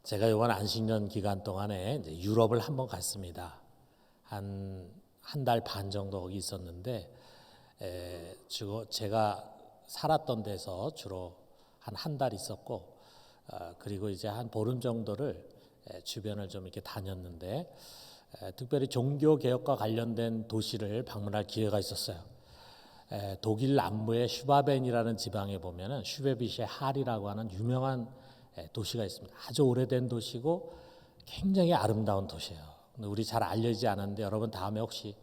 제가 이번 안식년 기간 동안에 이제 유럽을 한번 갔습니다. 한 달 반 정도 거기 있었는데, 주로 제가 살았던 데서 주로 한 달 있었고, 그리고 이제 한 보름 정도를 주변을 좀 이렇게 다녔는데, 특별히 종교 개혁과 관련된 도시를 방문할 기회가 있었어요. 독일 남부의 슈바벤이라는 지방에 보면은 슈베비시에 할이라고 하는 유명한 도시가 있습니다. 아주 오래된 도시고 굉장히 아름다운 도시예요. 근데 우리 잘 알려지지 않았는데 여러분 다음에 혹시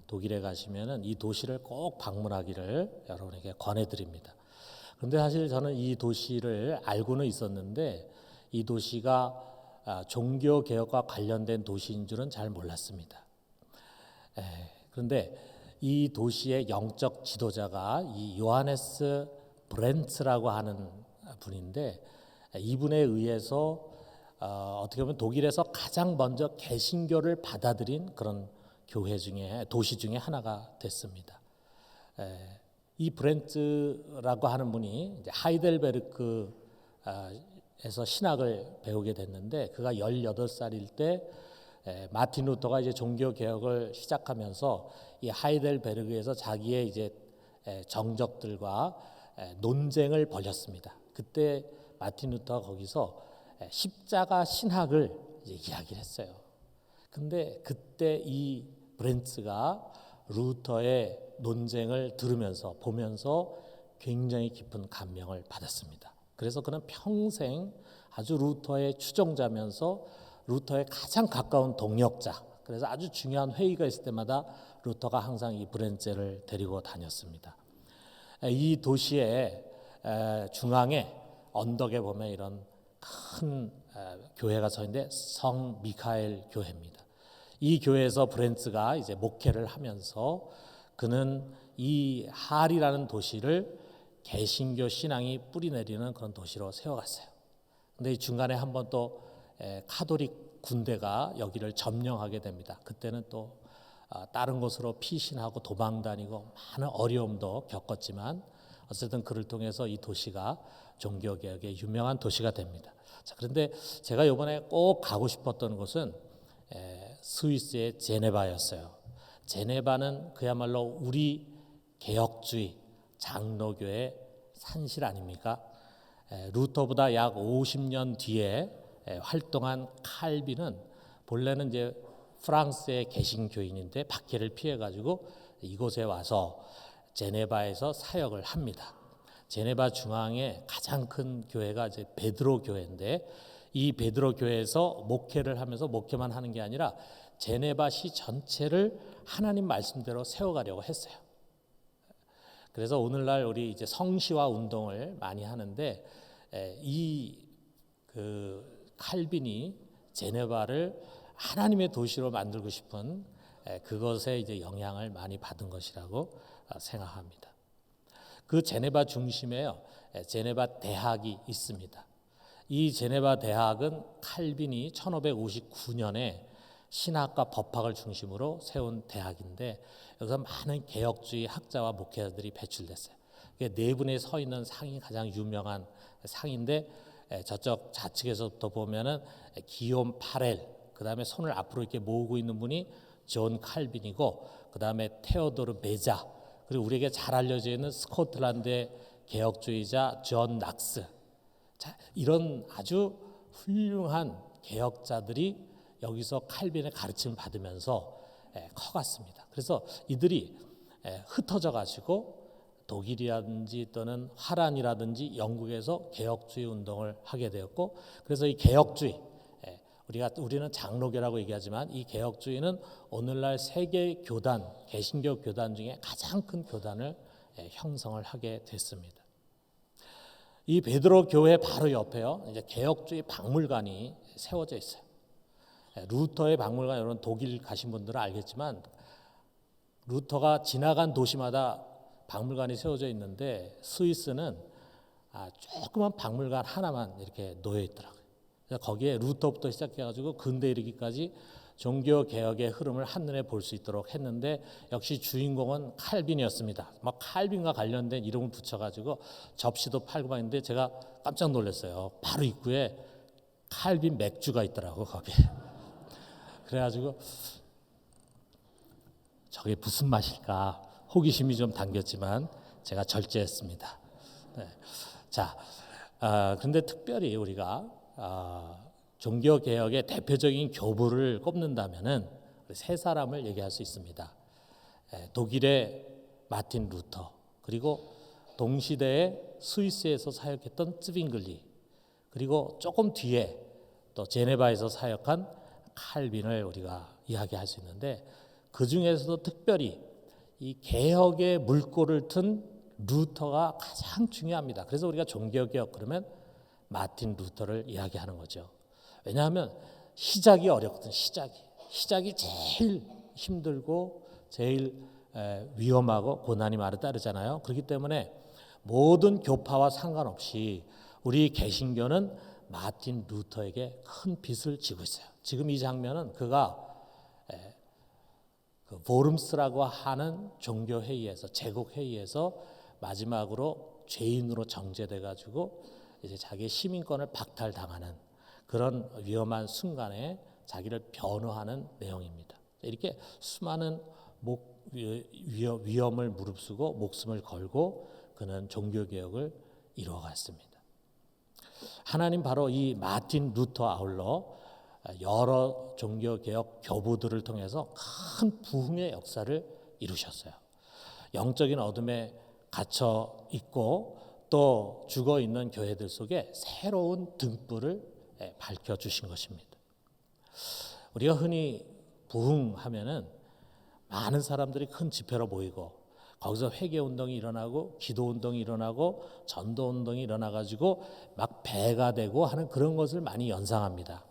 독일에 가시면은 이 도시를 꼭 방문하기를 여러분에게 권해드립니다. 그런데 사실 저는 이 도시를 알고는 있었는데 이 도시가 종교 개혁과 관련된 도시인 줄은 잘 몰랐습니다. 그런데 이 도시의 영적 지도자가 이 요하네스 브렌츠라고 하는 분인데, 이분에 의해서 어떻게 보면 독일에서 가장 먼저 개신교를 받아들인 그런 교회 중에 도시 중에 하나가 됐습니다. 이 브렌츠라고 하는 분이 이제 하이델베르크에서 신학을 배우게 됐는데, 그가 18살일 때 마틴 루터가 이제 종교 개혁을 시작하면서 이 하이델베르크에서 자기의 이제 정적들과 논쟁을 벌였습니다. 그때 마틴 루터가 거기서 십자가 신학을 이제 이야기를 했어요. 근데 그때 이 브렌츠가 루터의 논쟁을 들으면서 보면서 굉장히 깊은 감명을 받았습니다. 그래서 그는 평생 아주 루터의 추종자면서 루터의 가장 가까운 동역자, 그래서 아주 중요한 회의가 있을 때마다 루터가 항상 이 브렌츠를 데리고 다녔습니다. 이 도시의 중앙에 언덕에 보면 이런 큰 교회가 서 있는데 성 미카엘 교회입니다. 이 교회에서 브렌츠가 이제 목회를 하면서 그는 이 할이라는 도시를 개신교 신앙이 뿌리내리는 그런 도시로 세워갔어요. 근데 이 중간에 한번 또 카톨릭 군대가 여기를 점령하게 됩니다. 그때는 또 다른 곳으로 피신하고 도망 다니고 많은 어려움도 겪었지만 어쨌든 그를 통해서 이 도시가 종교개혁의 유명한 도시가 됩니다. 자, 그런데 제가 이번에 꼭 가고 싶었던 곳은 스위스의 제네바였어요. 제네바는 그야말로 우리 개혁주의 장로교의 산실 아닙니까? 루터보다 약 50년 뒤에 활동한 칼빈은 본래는 이제 프랑스의 개신교인인데 박해를 피해 가지고 이곳에 와서 제네바에서 사역을 합니다. 제네바 중앙에 가장 큰 교회가 이제 베드로 교회인데, 이 베드로 교회에서 목회를 하면서 목회만 하는 게 아니라 제네바 시 전체를 하나님 말씀대로 세워가려고 했어요. 그래서 오늘날 우리 이제 성시화 운동을 많이 하는데, 이 칼빈이 제네바를 하나님의 도시로 만들고 싶은 그것에 이제 영향을 많이 받은 것이라고 생각합니다. 그 제네바 중심에요, 제네바 대학이 있습니다. 이 제네바 대학은 칼빈이 1559년에 신학과 법학을 중심으로 세운 대학인데, 여기서 많은 개혁주의 학자와 목회자들이 배출됐어요. 네 분이 서 있는 상이 가장 유명한 상인데, 저쪽 좌측에서부터 보면은 기욤 파렐, 그 다음에 손을 앞으로 이렇게 모으고 있는 분이 존 칼빈이고, 그 다음에 테오도르 베자, 그리고 우리에게 잘 알려져 있는 스코틀랜드의 개혁주의자 존 낙스. 자, 이런 아주 훌륭한 개혁자들이 여기서 칼빈의 가르침을 받으면서 커갔습니다. 그래서 이들이 흩어져 가지고 독일이라든지 또는 화란이라든지 영국에서 개혁주의 운동을 하게 되었고, 그래서 이 개혁주의, 우리는 장로교라고 얘기하지만 이 개혁주의는 오늘날 세계 교단, 개신교 교단 중에 가장 큰 교단을 형성을 하게 됐습니다. 이 베드로 교회 바로 옆에요, 이제 개혁주의 박물관이 세워져 있어요. 루터의 박물관, 여러분 독일 가신 분들은 알겠지만 루터가 지나간 도시마다 박물관이 세워져 있는데, 스위스는 조그만 박물관 하나만 이렇게 놓여 있더라고요. 거기에 루터부터 시작해가지고 근대 이르기까지 종교 개혁의 흐름을 한눈에 볼 수 있도록 했는데, 역시 주인공은 칼빈이었습니다. 막 칼빈과 관련된 이름을 붙여가지고 접시도 팔고 막 있는데 제가 깜짝 놀랐어요. 바로 입구에 칼빈 맥주가 있더라고 거기에. 그래가지고 저게 무슨 맛일까 호기심이 좀 당겼지만 제가 절제했습니다. 네. 자, 그런데 특별히 우리가 종교 개혁의 대표적인 교부를 꼽는다면은 세 사람을 얘기할 수 있습니다. 독일의 마틴 루터, 그리고 동시대에 스위스에서 사역했던 쯔빙글리, 그리고 조금 뒤에 또 제네바에서 사역한 칼빈을 우리가 이야기할 수 있는데, 그 중에서도 특별히 이 개혁의 물꼬를 튼 루터가 가장 중요합니다. 그래서 우리가 종교개혁 그러면 마틴 루터를 이야기하는 거죠. 왜냐하면 시작이 어렵거든. 시작이 제일 힘들고 제일 위험하고 고난이 많이 따르잖아요. 그렇기 때문에 모든 교파와 상관없이 우리 개신교는 마틴 루터에게 큰 빚을 지고 있어요. 지금 이 장면은 그가 그 보름스라고 하는 종교 회의에서, 제국 회의에서 마지막으로 죄인으로 정죄돼 가지고 이제 자기의 시민권을 박탈당하는 그런 위험한 순간에 자기를 변호하는 내용입니다. 이렇게 수많은 위험을 무릅쓰고 목숨을 걸고 그는 종교개혁을 이루어갔습니다. 하나님 바로 이 마틴 루터 아울러 여러 종교개혁 교부들을 통해서 큰 부흥의 역사를 이루셨어요. 영적인 어둠에 갇혀 있고 또 죽어 있는 교회들 속에 새로운 등불을 밝혀주신 것입니다. 우리가 흔히 부흥하면은 많은 사람들이 큰 집회로 모이고 거기서 회개운동이 일어나고 기도운동이 일어나고 전도운동이 일어나가지고 막 배가 되고 하는 그런 것을 많이 연상합니다.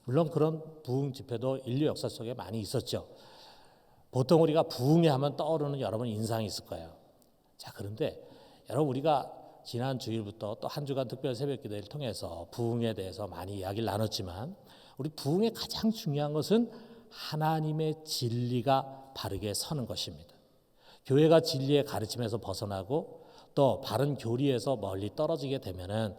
물론 그런 부흥 집회도 인류 역사 속에 많이 있었죠. 보통 우리가 부흥회 하면 떠오르는 여러분 인상이 있을 거예요. 자, 그런데 여러분 우리가 지난 주일부터 또 한 주간 특별 새벽 기도를 통해서 부흥에 대해서 많이 이야기를 나눴지만 우리 부흥의 가장 중요한 것은 하나님의 진리가 바르게 서는 것입니다. 교회가 진리의 가르침에서 벗어나고 또 바른 교리에서 멀리 떨어지게 되면은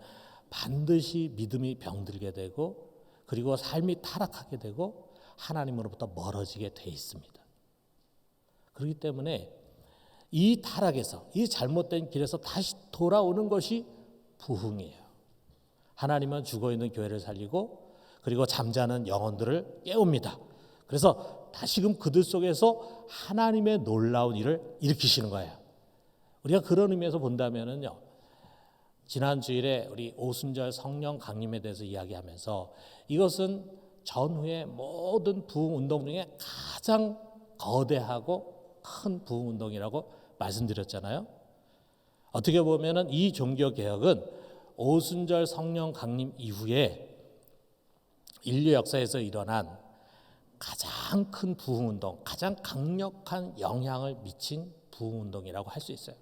반드시 믿음이 병들게 되고 그리고 삶이 타락하게 되고 하나님으로부터 멀어지게 돼 있습니다. 그렇기 때문에 이 타락에서, 이 잘못된 길에서 다시 돌아오는 것이 부흥이에요. 하나님은 죽어있는 교회를 살리고 그리고 잠자는 영혼들을 깨웁니다. 그래서 다시금 그들 속에서 하나님의 놀라운 일을 일으키시는 거예요. 우리가 그런 의미에서 본다면은요, 지난 주일에 우리 오순절 성령 강림에 대해서 이야기하면서 이것은 전후의 모든 부흥 운동 중에 가장 거대하고 큰 부흥 운동이라고 말씀드렸잖아요. 어떻게 보면은 이 종교 개혁은 오순절 성령 강림 이후에 인류 역사에서 일어난 가장 큰 부흥 운동, 가장 강력한 영향을 미친 부흥 운동이라고 할 수 있어요.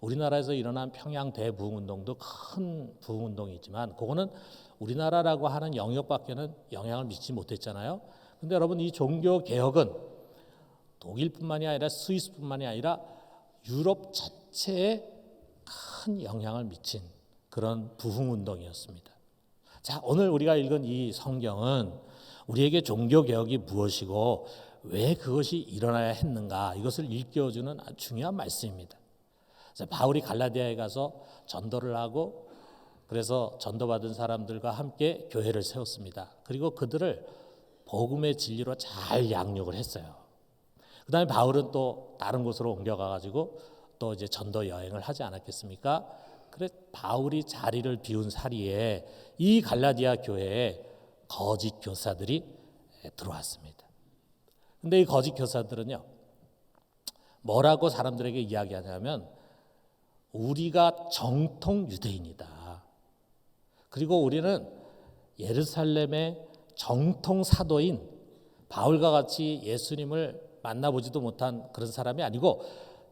우리나라에서 일어난 평양 대부흥 운동도 큰 부흥 운동이지만 그거는 우리나라라고 하는 영역밖에는 영향을 미치지 못했잖아요. 근데 여러분 이 종교 개혁은 독일뿐만이 아니라 스위스뿐만이 아니라 유럽 전체에 큰 영향을 미친 그런 부흥 운동이었습니다. 자, 오늘 우리가 읽은 이 성경은 우리에게 종교 개혁이 무엇이고 왜 그것이 일어나야 했는가 이것을 일깨워주는 아주 중요한 말씀입니다. 바울이 갈라디아에 가서 전도를 하고 그래서 전도받은 사람들과 함께 교회를 세웠습니다. 그리고 그들을 복음의 진리로 잘 양육을 했어요. 그 다음에 바울은 또 다른 곳으로 옮겨가가지고 또 이제 전도 여행을 하지 않았겠습니까? 그래 바울이 자리를 비운 사리에 이 갈라디아 교회에 거짓 교사들이 들어왔습니다. 근데 이 거짓 교사들은요, 뭐라고 사람들에게 이야기하냐면 우리가 정통 유대인이다. 그리고 우리는 예루살렘의 정통 사도인 바울과 같이 예수님을 만나보지도 못한 그런 사람이 아니고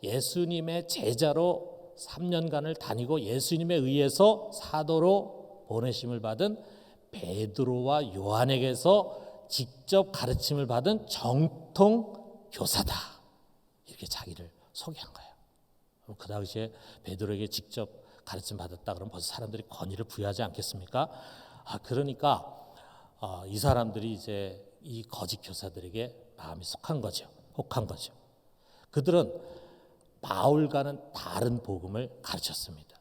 예수님의 제자로 3년간을 다니고 예수님에 의해서 사도로 보내심을 받은 베드로와 요한에게서 직접 가르침을 받은 정통 교사다. 이렇게 자기를 소개한 거예요. 그 당시에 베드로에게 직접 가르침 받았다 그러면 벌써 사람들이 권위를 부여하지 않겠습니까? 그러니까 이 사람들이 이제 이 거짓 교사들에게 마음이 혹한 거죠. 그들은 바울과는 다른 복음을 가르쳤습니다.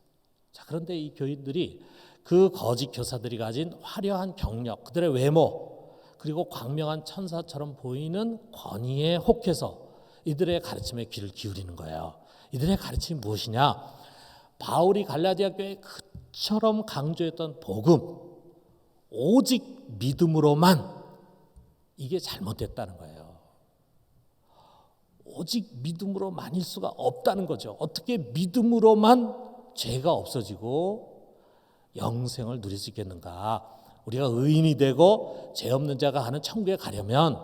자, 그런데 이 교인들이 그 거짓 교사들이 가진 화려한 경력, 그들의 외모, 그리고 광명한 천사처럼 보이는 권위에 혹해서 이들의 가르침에 귀를 기울이는 거예요. 이들의 가르침이 무엇이냐? 바울이 갈라디아 교회에 그처럼 강조했던 복음, 오직 믿음으로만, 이게 잘못됐다는 거예요. 오직 믿음으로만일 수가 없다는 거죠. 어떻게 믿음으로만 죄가 없어지고 영생을 누릴 수 있겠는가? 우리가 의인이 되고 죄 없는 자가 가는 천국에 가려면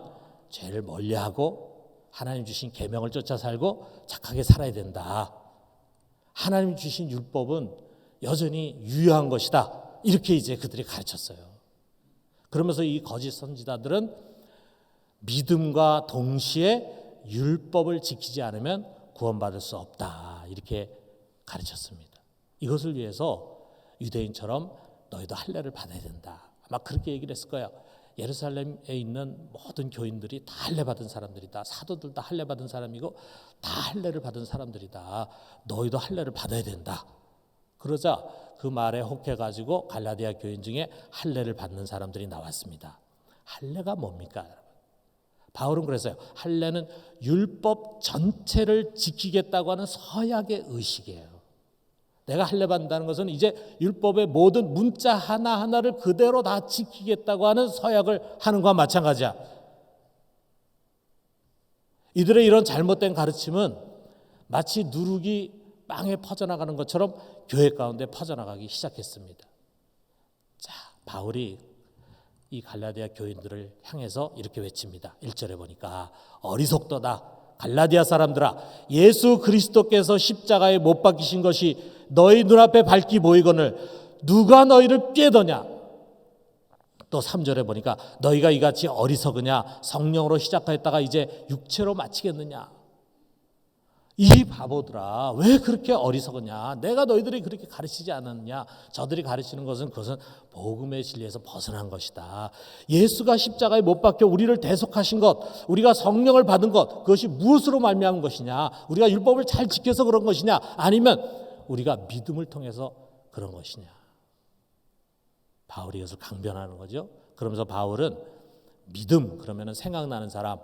죄를 멀리하고 하나님 주신 계명을 쫓아 살고 착하게 살아야 된다. 하나님 주신 율법은 여전히 유효한 것이다. 이렇게 이제 그들이 가르쳤어요. 그러면서 이 거짓 선지자들은 믿음과 동시에 율법을 지키지 않으면 구원받을 수 없다. 이렇게 가르쳤습니다. 이것을 위해서 유대인처럼 너희도 할례를 받아야 된다. 아마 그렇게 얘기를 했을 거예요. 예루살렘에 있는 모든 교인들이 다 할례 받은 사람들이다. 사도들 다 할례 받은 사람이고 다 할례를 받은 사람들이다. 너희도 할례를 받아야 된다. 그러자 그 말에 혹해가지고 갈라디아 교인 중에 할례를 받는 사람들이 나왔습니다. 할례가 뭡니까, 여러분? 바울은 그랬어요. 할례는 율법 전체를 지키겠다고 하는 서약의 의식이에요. 내가 할례 받는다는 것은 이제 율법의 모든 문자 하나하나를 그대로 다 지키겠다고 하는 서약을 하는 것과 마찬가지야. 이들의 이런 잘못된 가르침은 마치 누룩이 빵에 퍼져나가는 것처럼 교회 가운데 퍼져나가기 시작했습니다. 자, 바울이 이 갈라디아 교인들을 향해서 이렇게 외칩니다. 1절에 보니까 어리석도다. 갈라디아 사람들아, 예수 그리스도께서 십자가에 못 박히신 것이 너희 눈앞에 밝히 보이거늘 누가 너희를 꾀더냐. 또 3절에 보니까 너희가 이같이 어리석으냐. 성령으로 시작하였다가 이제 육체로 마치겠느냐. 이 바보들아, 왜 그렇게 어리석으냐. 내가 너희들이 그렇게 가르치지 않았느냐. 저들이 가르치는 것은 그것은 복음의 진리에서 벗어난 것이다. 예수가 십자가에 못 박혀 우리를 대속하신 것, 우리가 성령을 받은 것, 그것이 무엇으로 말미암은 것이냐. 우리가 율법을 잘 지켜서 그런 것이냐, 아니면 우리가 믿음을 통해서 그런 것이냐. 바울이 이것을 강변하는 거죠. 그러면서 바울은 믿음, 그러면 생각나는 사람,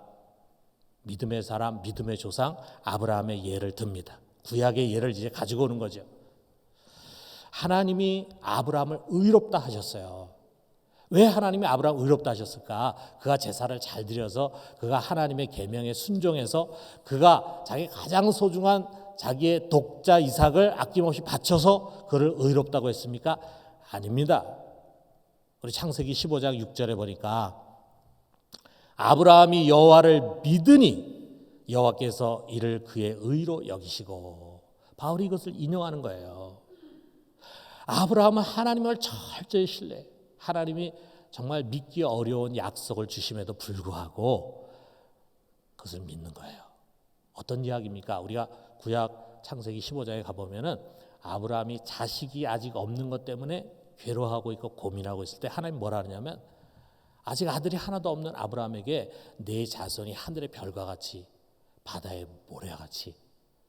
믿음의 사람, 믿음의 조상 아브라함의 예를 듭니다. 구약의 예를 이제 가지고 오는 거죠. 하나님이 아브라함을 의롭다 하셨어요. 왜 하나님이 아브라함을 의롭다 하셨을까? 그가 제사를 잘 드려서, 그가 하나님의 계명에 순종해서, 그가 자기 가장 소중한 자기의 독자 이삭을 아낌없이 바쳐서 그를 의롭다고 했습니까? 아닙니다. 우리 창세기 15장 6절에 보니까 아브라함이 여호와를 믿으니 여호와께서 이를 그의 의로 여기시고, 바울이 이것을 인용하는 거예요. 아브라함은 하나님을 철저히 신뢰, 하나님이 정말 믿기 어려운 약속을 주심에도 불구하고 그것을 믿는 거예요. 어떤 이야기입니까? 우리가 구약 창세기 15장에 가보면은 아브라함이 자식이 아직 없는 것 때문에 괴로워하고 있고 고민하고 있을 때 하나님 뭐라 하냐면, 아직 아들이 하나도 없는 아브라함에게 내 자손이 하늘의 별과 같이 바다의 모래와 같이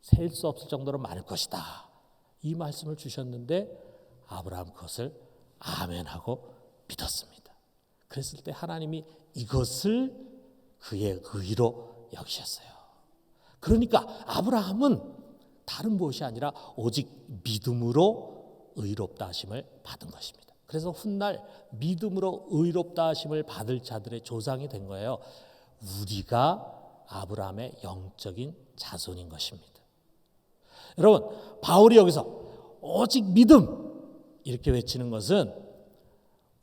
셀 수 없을 정도로 많을 것이다. 이 말씀을 주셨는데 아브라함 그것을 아멘하고 믿었습니다. 그랬을 때 하나님이 이것을 그의 의로 여기셨어요. 그러니까 아브라함은 다른 무엇이 아니라 오직 믿음으로 의롭다 하심을 받은 것입니다. 그래서 훗날 믿음으로 의롭다 하심을 받을 자들의 조상이 된 거예요. 우리가 아브라함의 영적인 자손인 것입니다. 여러분, 바울이 여기서 오직 믿음 이렇게 외치는 것은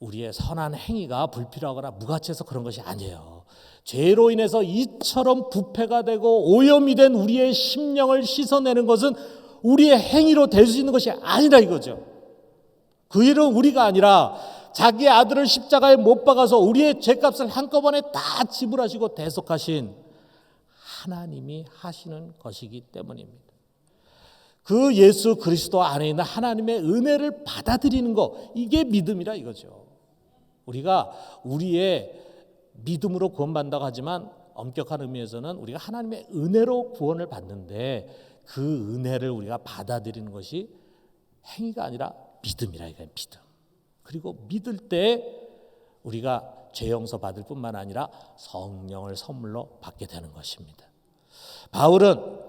우리의 선한 행위가 불필요하거나 무가치해서 그런 것이 아니에요. 죄로 인해서 이처럼 부패가 되고 오염이 된 우리의 심령을 씻어내는 것은 우리의 행위로 될 수 있는 것이 아니라 이거죠. 그 일은 우리가 아니라 자기 아들을 십자가에 못 박아서 우리의 죄값을 한꺼번에 다 지불하시고 대속하신 하나님이 하시는 것이기 때문입니다. 그 예수 그리스도 안에 있는 하나님의 은혜를 받아들이는 것, 이게 믿음이라 이거죠. 우리가 우리의 믿음으로 구원받는다고 하지만 엄격한 의미에서는 우리가 하나님의 은혜로 구원을 받는데 그 은혜를 우리가 받아들이는 것이 행위가 아니라 믿음이라 이거예요. 믿음. 그리고 믿을 때 우리가 죄 용서 받을 뿐만 아니라 성령을 선물로 받게 되는 것입니다. 바울은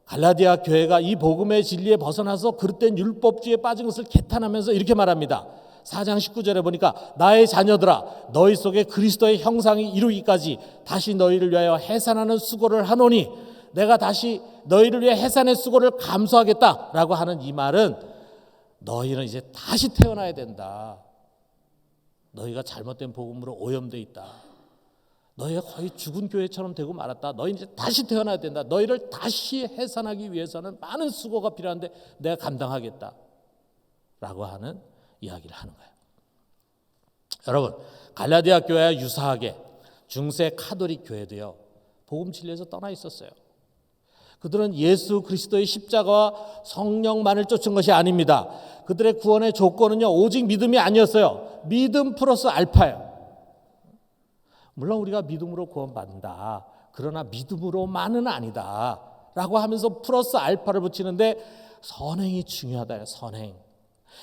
갈라디아 교회가 이 복음의 진리에 벗어나서 그릇된 율법주의에 빠진 것을 개탄하면서 이렇게 말합니다. 4장 19절에 보니까 나의 자녀들아 너희 속에 그리스도의 형상이 이루기까지 다시 너희를 위하여 해산하는 수고를 하노니 내가 다시 너희를 위해 해산의 수고를 감수하겠다라고 하는 이 말은 너희는 이제 다시 태어나야 된다. 너희가 잘못된 복음으로 오염되어 있다. 너희가 거의 죽은 교회처럼 되고 말았다. 너희는 이제 다시 태어나야 된다. 너희를 다시 해산하기 위해서는 많은 수고가 필요한데 내가 감당하겠다 라고 하는 이야기를 하는 거예요. 여러분 갈라디아 교회와 유사하게 중세 카톨릭 교회도요 복음 진리에서 떠나 있었어요. 그들은 예수 그리스도의 십자가와 성령만을 쫓은 것이 아닙니다. 그들의 구원의 조건은요 오직 믿음이 아니었어요. 믿음 플러스 알파예요. 물론 우리가 믿음으로 구원받는다. 그러나 믿음으로만은 아니다 라고 하면서 플러스 알파를 붙이는데 선행이 중요하다. 선행.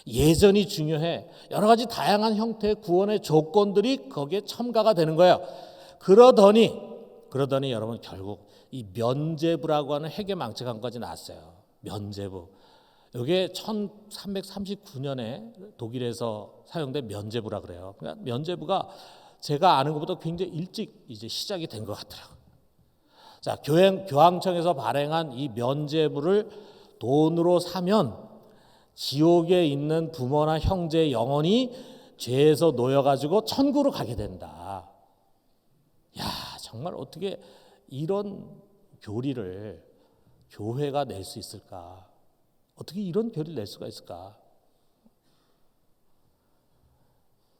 예전이 중요해. 여러 가지 다양한 형태의 구원의 조건들이 거기에 첨가가 되는 거예요. 그러더니 여러분 결국 이 면죄부라고 하는 회계망측한까지 나왔어요. 면죄부. 이게 1339년에 독일에서 사용된 면죄부라 그래요. 그러니까 면죄부가 제가 아는 것보다 굉장히 일찍 이제 시작이 된 것 같더라고요. 자, 교황청에서 발행한 이 면죄부를 돈으로 사면 지옥에 있는 부모나 형제의 영혼이 죄에서 놓여가지고 천국으로 가게 된다. 야, 정말 어떻게 이런 교리를 교회가 낼 수 있을까? 어떻게 이런 교리를 낼 수가 있을까?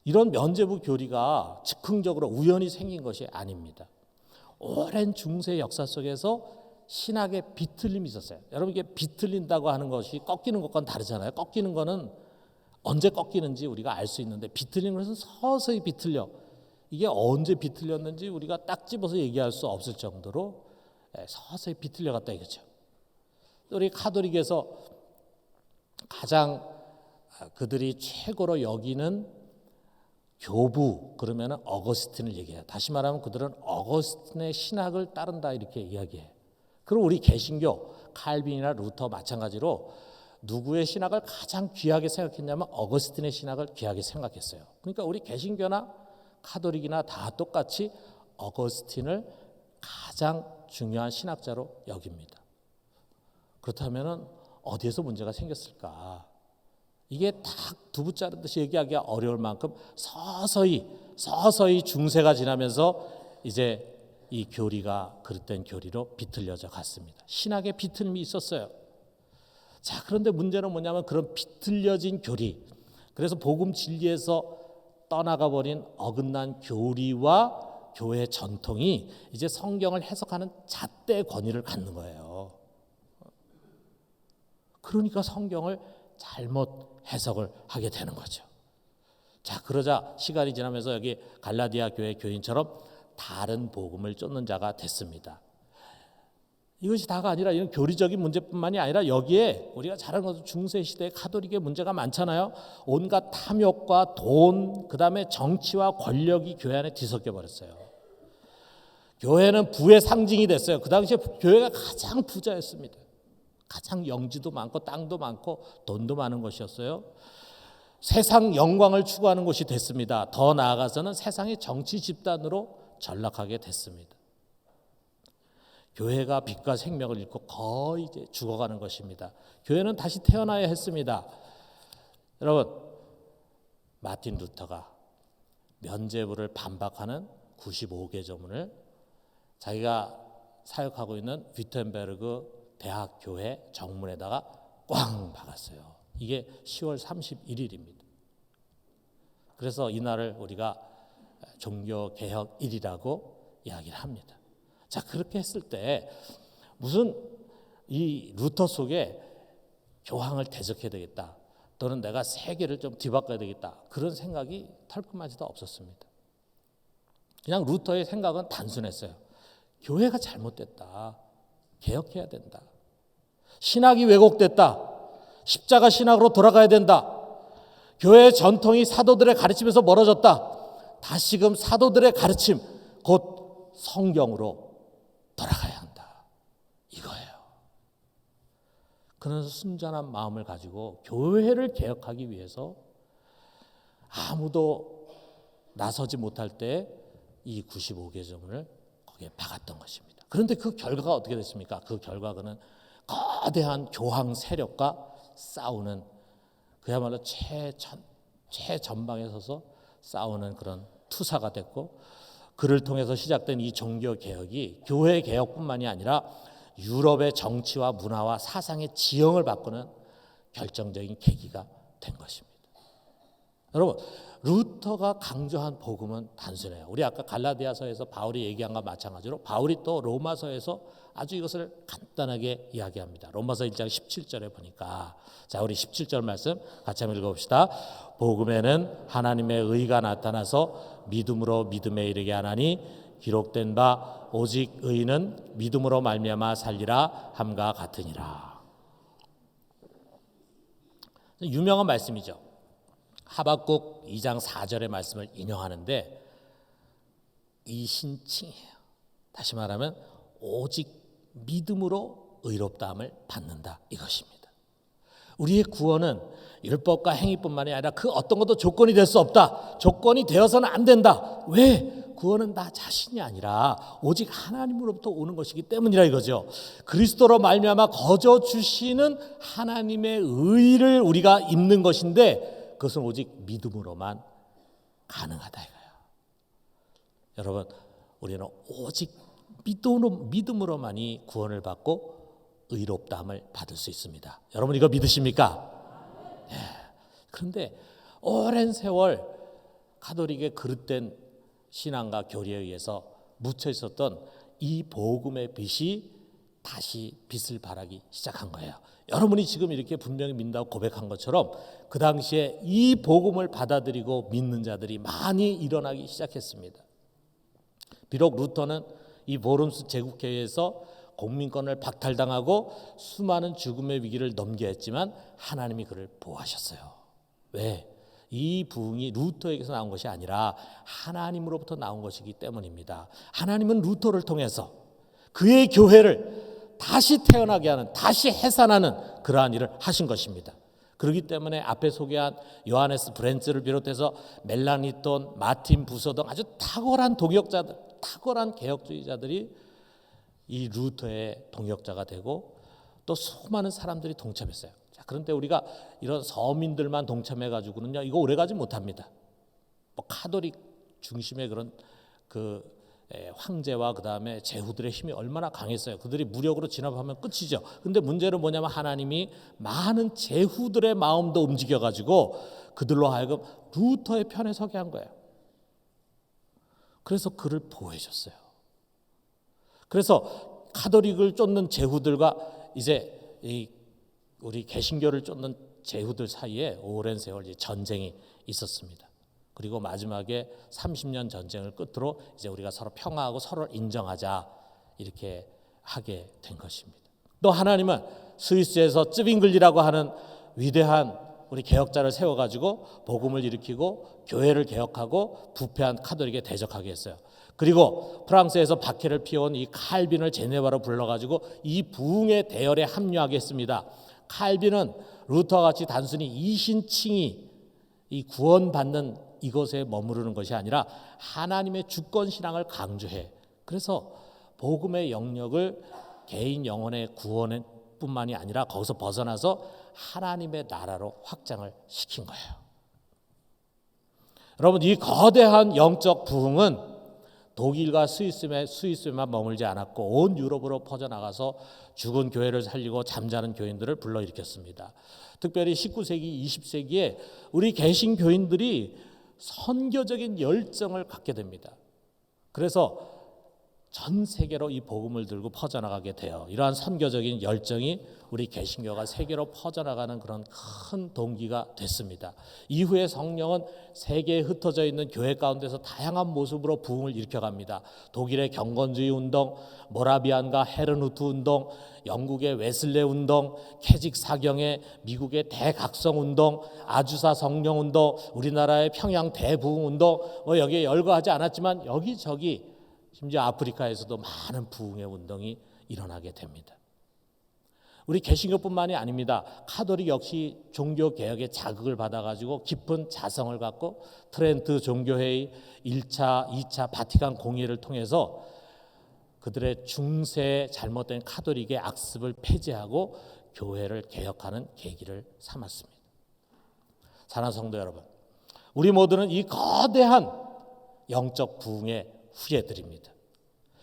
이런 면죄부 교리가 즉흥적으로 우연히 생긴 것이 아닙니다. 오랜 중세 역사 속에서 신학의 비틀림이 있었어요. 여러분 이게 비틀린다고 하는 것이 꺾이는 것과는 다르잖아요. 꺾이는 거는 언제 꺾이는지 우리가 알 수 있는데 비틀리는 것은 서서히 비틀려. 이게 언제 비틀렸는지 우리가 딱 집어서 얘기할 수 없을 정도로 서서히 비틀려 갔다 이거죠. 우리 카톨릭에서 가장 그들이 최고로 여기는 교부 그러면 어거스틴을 얘기해요. 다시 말하면 그들은 어거스틴의 신학을 따른다 이렇게 이야기해요. 그리고 우리 개신교 칼빈이나 루터 마찬가지로 누구의 신학을 가장 귀하게 생각했냐면 어거스틴의 신학을 귀하게 생각했어요. 그러니까 우리 개신교나 카톨릭이나 다 똑같이 어거스틴을 가장 중요한 신학자로 여깁니다. 그렇다면 어디에서 문제가 생겼을까? 이게 딱 두부 자르듯이 얘기하기가 어려울 만큼 서서히 중세가 지나면서 이제 이 교리가 그릇된 교리로 비틀려져 갔습니다. 신학의 비틀림이 있었어요. 자, 그런데 문제는 뭐냐면 그런 비틀려진 교리, 그래서 복음 진리에서 떠나가 버린 어긋난 교리와 교회 전통이 이제 성경을 해석하는 잣대 권위를 갖는 거예요. 그러니까 성경을 잘못 해석을 하게 되는 거죠. 자, 그러자 시간이 지나면서 여기 갈라디아 교회 교인처럼 다른 복음을 쫓는 자가 됐습니다. 이것이 다가 아니라 이런 교리적인 문제뿐만이 아니라 여기에 우리가 잘 아는 것은 중세시대의 카톨릭의 문제가 많잖아요. 온갖 탐욕과 돈, 그다음에 정치와 권력이 교회 안에 뒤섞여 버렸어요. 교회는 부의 상징이 됐어요. 그 당시에 교회가 가장 부자였습니다. 가장 영지도 많고 땅도 많고 돈도 많은 것이었어요. 세상 영광을 추구하는 곳이 됐습니다. 더 나아가서는 세상의 정치 집단으로 전락하게 됐습니다. 교회가 빛과 생명을 잃고 거의 이제 죽어가는 것입니다. 교회는 다시 태어나야 했습니다. 여러분, 마틴 루터가 면죄부를 반박하는 95개조문을 자기가 사역하고 있는 위텐베르그 대학 교회 정문에다가 꽝 박았어요. 이게 10월 31일입니다. 그래서 이날을 우리가 종교개혁일이라고 이야기를 합니다. 자, 그렇게 했을 때 무슨 이 루터 속에 교황을 대적해야 되겠다. 또는 내가 세계를 좀 뒤바꿔야 되겠다. 그런 생각이 털끝마지도 없었습니다. 그냥 루터의 생각은 단순했어요. 교회가 잘못됐다. 개혁해야 된다. 신학이 왜곡됐다. 십자가 신학으로 돌아가야 된다. 교회의 전통이 사도들의 가르침에서 멀어졌다. 다시금 사도들의 가르침, 곧 성경으로 돌아가야 한다. 이거예요. 그래서 순전한 마음을 가지고 교회를 개혁하기 위해서 아무도 나서지 못할 때 이 95개정을 거기에 박았던 것입니다. 그런데 그 결과가 어떻게 됐습니까? 그 결과는 거대한 교황 세력과 싸우는, 그야말로 최전방에 서서 싸우는 그런 투사가 됐고, 그를 통해서 시작된 이 종교개혁이 교회 개혁뿐만이 아니라 유럽의 정치와 문화와 사상의 지형을 바꾸는 결정적인 계기가 된 것입니다. 여러분, 루터가 강조한 복음은 단순해요. 우리 아까 갈라디아서에서 바울이 얘기한 것과 마찬가지로 바울이 또 로마서에서 아주 이것을 간단하게 이야기합니다. 로마서 1장 17절에 보니까, 자, 우리 17절 말씀 같이 한번 읽어봅시다. 복음에는 하나님의 의가 나타나서 믿음으로 믿음에 이르게 하나니 기록된 바 오직 의인은 믿음으로 말미암아 살리라 함과 같으니라. 유명한 말씀이죠. 하박국 2장 4절의 말씀을 인용하는데 이 신칭이에요. 다시 말하면 오직 믿음으로 의롭다함을 받는다, 이것입니다. 우리의 구원은 율법과 행위뿐만이 아니라 그 어떤 것도 조건이 될 수 없다. 조건이 되어서는 안 된다. 왜? 구원은 나 자신이 아니라 오직 하나님으로부터 오는 것이기 때문이라 이거죠. 그리스도로 말미암아 거저 주시는 하나님의 의를 우리가 입는 것인데 그것은 오직 믿음으로만 가능하다 이거예요. 여러분, 우리는 오직 믿음으로만이 구원을 받고 의롭다함을 받을 수 있습니다. 여러분, 이거 믿으십니까? 예. 그런데 오랜 세월 가톨릭의 그릇된 신앙과 교리에 의해서 묻혀 있었던 이 복음의 빛이 다시 빛을 발하기 시작한 거예요. 여러분이 지금 이렇게 분명히 믿는다고 고백한 것처럼 그 당시에 이 복음을 받아들이고 믿는 자들이 많이 일어나기 시작했습니다. 비록 루터는 이 보름스 제국회의에서 공민권을 박탈당하고 수많은 죽음의 위기를 넘겨야 했지만 하나님이 그를 보호하셨어요. 왜? 이 부흥이 루터에게서 나온 것이 아니라 하나님으로부터 나온 것이기 때문입니다. 하나님은 루터를 통해서 그의 교회를 다시 태어나게 하는, 다시 해산하는 그러한 일을 하신 것입니다. 그렇기 때문에 앞에 소개한 요하네스 브렌츠를 비롯해서 멜라니톤, 마틴 부서 등 아주 탁월한 동역자들, 탁월한 개혁주의자들이 이 루터의 동역자가 되고 또 수많은 사람들이 동참했어요. 자, 그런데 우리가 이런 서민들만 동참해가지고는요, 이거 오래가지 못합니다. 뭐 카톨릭 중심의 그런 황제와 그 다음에 제후들의 힘이 얼마나 강했어요. 그들이 무력으로 진압하면 끝이죠. 근데 문제는 뭐냐면 하나님이 많은 제후들의 마음도 움직여가지고 그들로 하여금 루터의 편에 서게 한 거예요. 그래서 그를 보호해 줬어요. 그래서 카톨릭을 쫓는 제후들과 이제 우리 개신교를 쫓는 제후들 사이에 오랜 세월 전쟁이 있었습니다. 그리고 마지막에 30년 전쟁을 끝으로 이제 우리가 서로 평화하고 서로를 인정하자 이렇게 하게 된 것입니다. 또 하나님은 스위스에서 쯔빙글리라고 하는 위대한 우리 개혁자를 세워가지고 복음을 일으키고 교회를 개혁하고 부패한 카톨릭에 대적하게 했어요. 그리고 프랑스에서 박해를 피워온 이 칼빈을 제네바로 불러가지고 이 부흥의 대열에 합류하게 했습니다. 칼빈은 루터와 같이 단순히 이신칭이 이 구원받는 이것에 머무르는 것이 아니라 하나님의 주권 신앙을 강조해. 그래서 복음의 영역을 개인 영혼의 구원뿐만이 아니라 거기서 벗어나서 하나님의 나라로 확장을 시킨 거예요. 여러분, 이 거대한 영적 부흥은 독일과 스위스에만 머물지 않았고 온 유럽으로 퍼져나가서 죽은 교회를 살리고 잠자는 교인들을 불러일으켰습니다. 특별히 19세기, 20세기에 우리 개신교인들이 선교적인 열정을 갖게 됩니다. 그래서 전 세계로 이 복음을 들고 퍼져나가게 돼요. 이러한 선교적인 열정이 우리 개신교가 세계로 퍼져나가는 그런 큰 동기가 됐습니다. 이후에 성령은 세계에 흩어져 있는 교회 가운데서 다양한 모습으로 부흥을 일으켜갑니다. 독일의 경건주의 운동, 모라비안과 헤르누트 운동, 영국의 웨슬레 운동, 캐직 사경회, 미국의 대각성 운동, 아주사 성령 운동, 우리나라의 평양 대부흥 운동, 여기에 열거하지 않았지만 여기저기 심지어 아프리카에서도 많은 부흥의 운동이 일어나게 됩니다. 우리 개신교뿐만이 아닙니다. 카톨릭 역시 종교개혁의 자극을 받아가지고 깊은 자성을 갖고 트렌트 종교회의 1차, 2차 바티칸 공의를 통해서 그들의 중세의 잘못된 카톨릭의 악습을 폐지하고 교회를 개혁하는 계기를 삼았습니다. 사랑하는 성도 여러분, 우리 모두는 이 거대한 영적 부흥의 후예들입니다.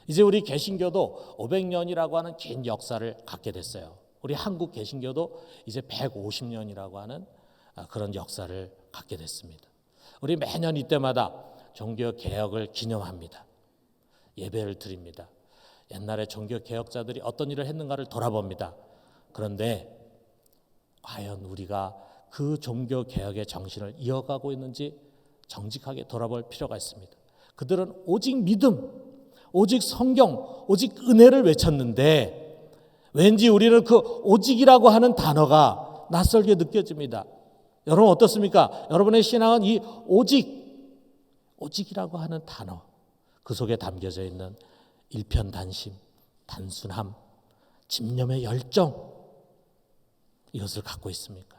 이제 우리 개신교도 500년이라고 하는 긴 역사를 갖게 됐어요. 우리 한국 개신교도 이제 150년이라고 하는 그런 역사를 갖게 됐습니다. 우리 매년 이때마다 종교개혁을 기념합니다. 예배를 드립니다. 옛날에 종교개혁자들이 어떤 일을 했는가를 돌아봅니다. 그런데 과연 우리가 그 종교개혁의 정신을 이어가고 있는지 정직하게 돌아볼 필요가 있습니다. 그들은 오직 믿음, 오직 성경, 오직 은혜를 외쳤는데 왠지 우리는 그 오직이라고 하는 단어가 낯설게 느껴집니다. 여러분 어떻습니까? 여러분의 신앙은 이 오직이라고 하는 단어, 그 속에 담겨져 있는 일편단심, 단순함, 집념의 열정, 이것을 갖고 있습니까?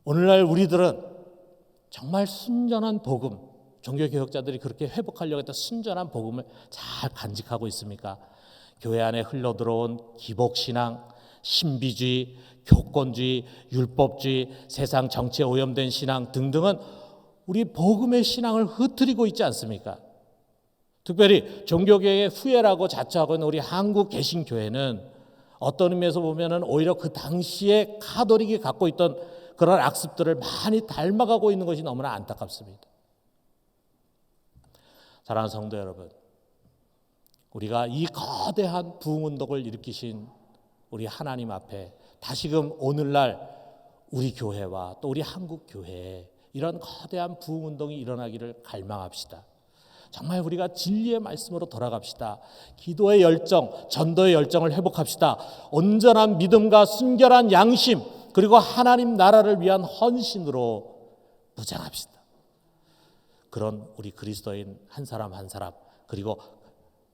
오늘날 우리들은 정말 순전한 복음, 종교개혁자들이 그렇게 회복하려고 했던 순전한 복음을 잘 간직하고 있습니까? 교회 안에 흘러들어온 기복신앙, 신비주의, 교권주의, 율법주의, 세상 정치에 오염된 신앙 등등은 우리 복음의 신앙을 흐트리고 있지 않습니까? 특별히 종교개혁의 후예라고 자처하고 있는 우리 한국 개신교회는 어떤 의미에서 보면은 오히려 그 당시에 카톨릭이 갖고 있던 그런 악습들을 많이 닮아가고 있는 것이 너무나 안타깝습니다. 사랑하는 성도 여러분, 우리가 이 거대한 부흥운동을 일으키신 우리 하나님 앞에 다시금 오늘날 우리 교회와 또 우리 한국 교회에 이런 거대한 부흥운동이 일어나기를 갈망합시다. 정말 우리가 진리의 말씀으로 돌아갑시다. 기도의 열정, 전도의 열정을 회복합시다. 온전한 믿음과 순결한 양심, 그리고 하나님 나라를 위한 헌신으로 무장합시다. 그런 우리 그리스도인 한 사람 한 사람, 그리고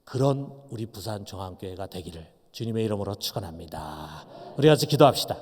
그런 우리 부산중앙교회가 되기를 주님의 이름으로 축원합니다. 우리 같이 기도합시다.